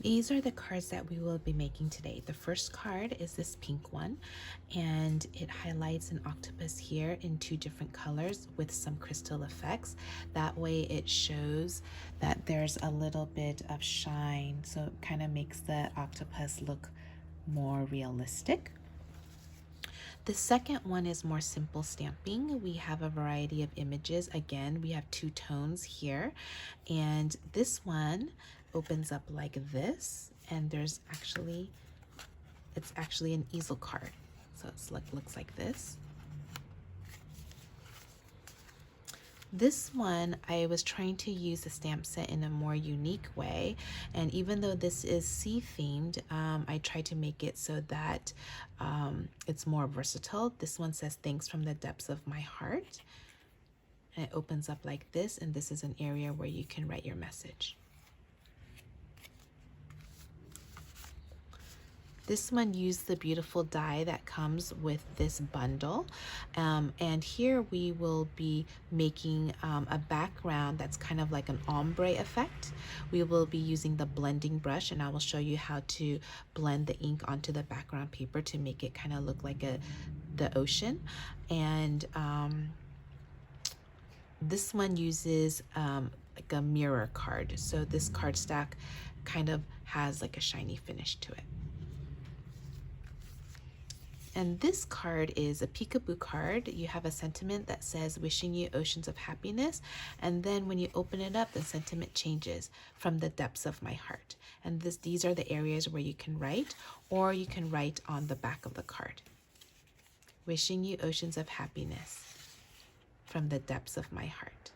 These are the cards that we will be making today. The first card is this pink one, and it highlights an octopus here in two different colors with some crystal effects. That way it shows that there's a little bit of shine, so it kind of makes the octopus look more realistic. The second one is more simple stamping. We have a variety of images. Again, we have two tones here, and this one opens up like this, and it's actually an easel card. So it's looks like this. This one, I was trying to use the stamp set in a more unique way, and even though this is sea themed, I tried to make it so that it's more versatile. This one says thanks from the depths of my heart, and it opens up like this, and this is an area where you can write your message. This one used the beautiful die that comes with this bundle. And here we will be making a background that's kind of like an ombre effect. We will be using the blending brush, and I will show you how to blend the ink onto the background paper to make it kind of look like the ocean. And this one uses like a mirror card. So this card stack kind of has like a shiny finish to it. And this card is a peekaboo card. You have a sentiment that says wishing you oceans of happiness. And then when you open it up, the sentiment changes from the depths of my heart. And these are the areas where you can write, or you can write on the back of the card. Wishing you oceans of happiness from the depths of my heart.